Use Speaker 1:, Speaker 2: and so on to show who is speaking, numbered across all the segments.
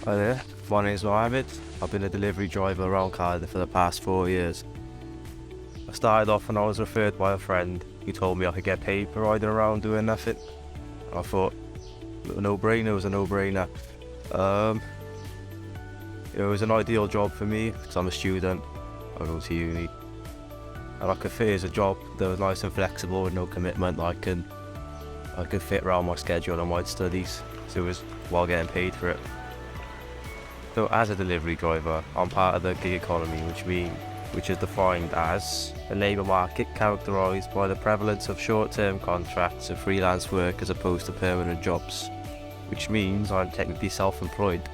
Speaker 1: Hi there, my name is Mohammed. I've been a delivery driver around Cardiff for the past 4 years. I started off when I was referred by a friend who told me I could get paid for riding around doing nothing. I thought, a no-brainer was a no-brainer. It was an ideal job for me because I'm a student, I go to uni. And I could fit as a job that was nice and flexible with no commitment. I could fit around my schedule and my studies, so it was while getting paid for it. So as a delivery driver, I'm part of the gig economy, which is defined as a labour market characterised by the prevalence of short-term contracts and freelance work as opposed to permanent jobs, which means I'm technically self-employed,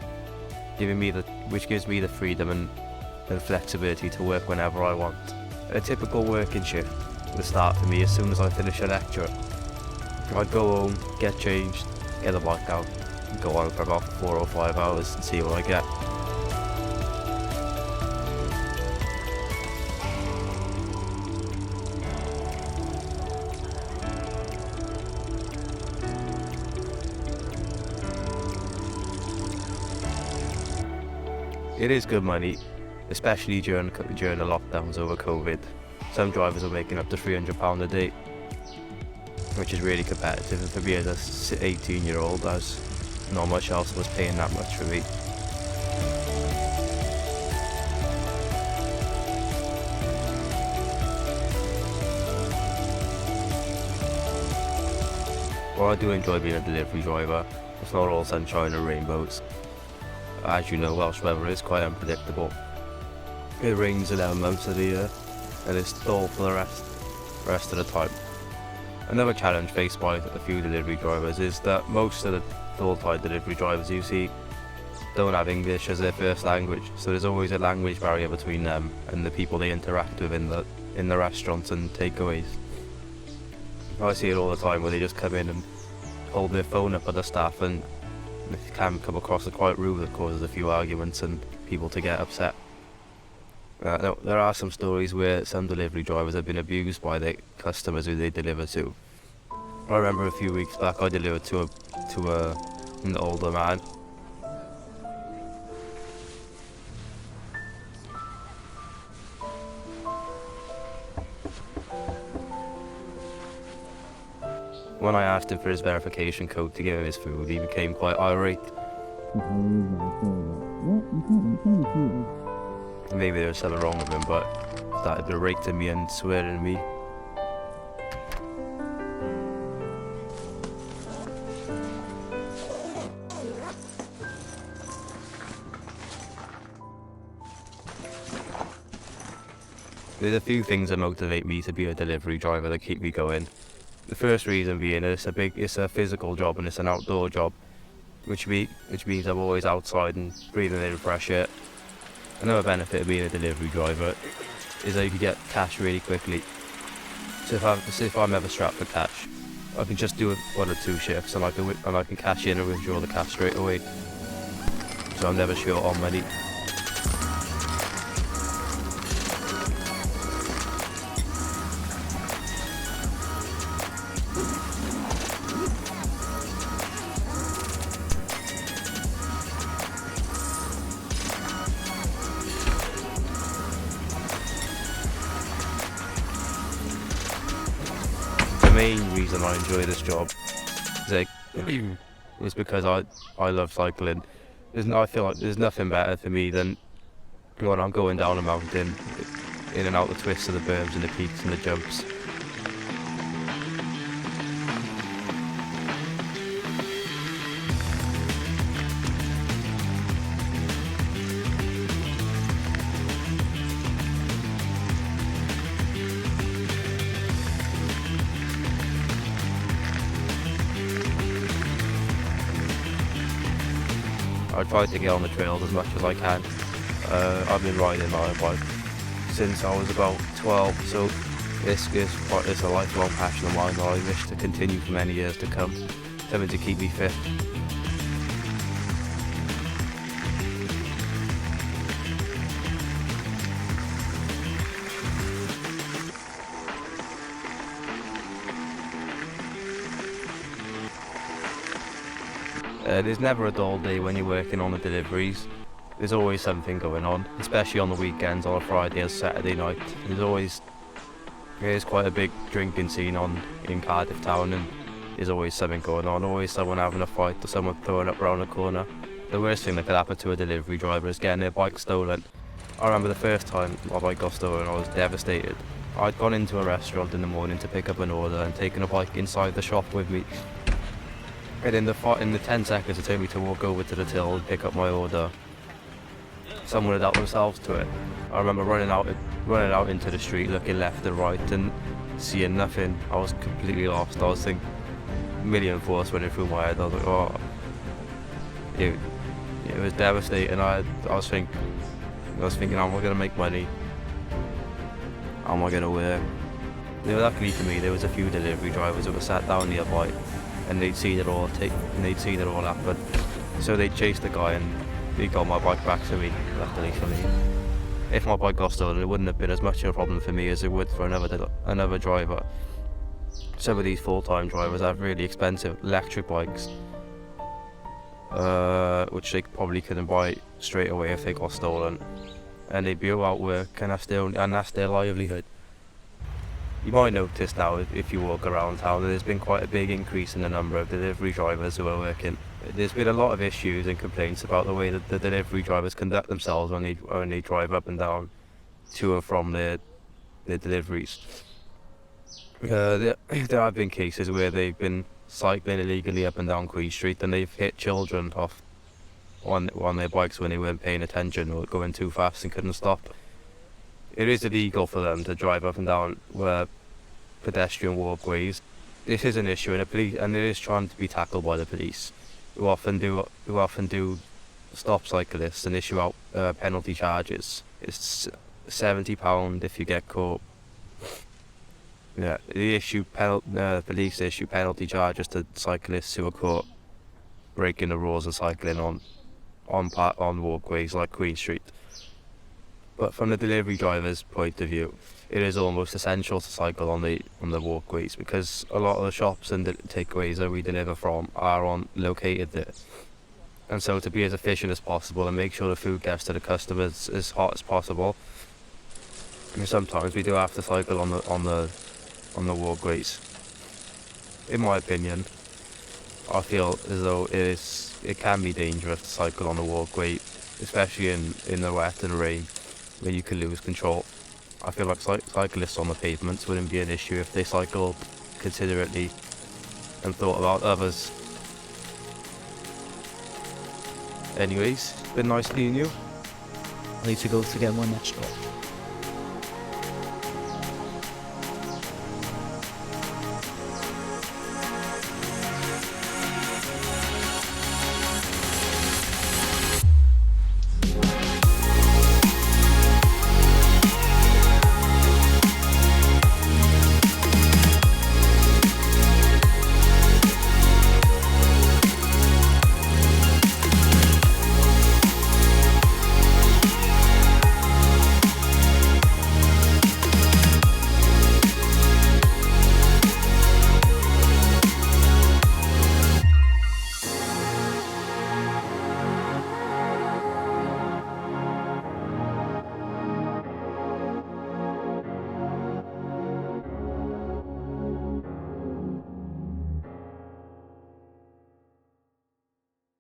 Speaker 1: which gives me the freedom and flexibility to work whenever I want. A typical working shift would start for me as soon as I finish a lecture. I'd go home, get changed, get the bike out, go on for about 4 or 5 hours and see what I get. It is good money, especially during the lockdowns over COVID. Some drivers are making up to £300 a day, which is really competitive, and for me as a 18-year-old, not much else was paying that much for me. While I do enjoy being a delivery driver, it's not all sunshine and rainbows. As you know, Welsh weather is quite unpredictable. It rains 11 months of the year, and it's dull for the rest of the time. Another challenge faced by a few delivery drivers is that most of the full-time delivery drivers you see don't have English as their first language, so there's always a language barrier between them and the people they interact with in the restaurants and takeaways. I see it all the time where they just come in and hold their phone up at the staff, and it can come across as quite rude. That causes a few arguments and people to get upset. There are some stories where some delivery drivers have been abused by their customers who they deliver to. I remember a few weeks back I delivered to an older man. When I asked him for his verification code to give him his food, he became quite irate. Maybe there was something wrong with him, but started berating me and swearing at me. There's a few things that motivate me to be a delivery driver that keep me going. The first reason being it's a physical job and it's an outdoor job, which means I'm always outside and breathing in fresh air. Another benefit of being a delivery driver is that you can get cash really quickly. So if I'm ever strapped for cash, I can just do 1 or 2 shifts and I can cash in and withdraw the cash straight away. So I'm never short on money. The main reason I enjoy this job is because I love cycling. I feel like there's nothing better for me than when I'm going down a mountain, in and out the twists of the berms and the peaks and the jumps. I try to get on the trails as much as I can. I've been riding my bike since I was about 12, so it's a lifelong passion of mine that I wish to continue for many years to come, something to keep me fit. There's never a dull day when you're working on the deliveries. There's always something going on, especially on the weekends, on a Friday or Saturday night. There's quite a big drinking scene in Cardiff town, and there's always something going on, always someone having a fight or someone throwing up around the corner. The worst thing that could happen to a delivery driver is getting their bike stolen. I remember the first time my bike got stolen, I was devastated. I'd gone into a restaurant in the morning to pick up an order and taken a bike inside the shop with me. And in the 10 seconds it took me to walk over to the till and pick up my order, someone had helped themselves to it. I remember running out into the street, looking left and right and seeing nothing. I was completely lost. I was thinking, a million thoughts running through my head. I was like, oh, it was devastating. I was thinking, how am I going to make money? How am I going to work? Luckily for me, there was a few delivery drivers that were sat down nearby, and they'd seen it all happen. So they chased the guy and he got my bike back to me, luckily for me. If my bike got stolen, it wouldn't have been as much of a problem for me as it would for another driver. Some of these full-time drivers have really expensive electric bikes, which they probably couldn't buy straight away if they got stolen, and they'd be without work, and that's their livelihood. You might notice now, if you walk around town, there's been quite a big increase in the number of delivery drivers who are working. There's been a lot of issues and complaints about the way that the delivery drivers conduct themselves when they drive up and down to and from their deliveries. There have been cases where they've been cycling illegally up and down Queen Street and they've hit children off on their bikes when they weren't paying attention or going too fast and couldn't stop. It is illegal for them to drive up and down pedestrian walkways. This is an issue, and it is trying to be tackled by the police, who often do stop cyclists and issue out penalty charges. It's £70 if you get caught. Yeah, police issue penalty charges to cyclists who are caught breaking the rules and cycling on walkways like Queen Street. But from the delivery driver's point of view, it is almost essential to cycle on the walkways, because a lot of the shops and the takeaways that we deliver from are located there. And so to be as efficient as possible and make sure the food gets to the customers as hot as possible, and sometimes we do have to cycle on the walkways. In my opinion, I feel as though it can be dangerous to cycle on the walkway, especially in the wet and rain, where you can lose control. I feel like cyclists on the pavements wouldn't be an issue if they cycled considerately and thought about others. Anyways, it's been nice seeing you.
Speaker 2: I need to go to get my next job.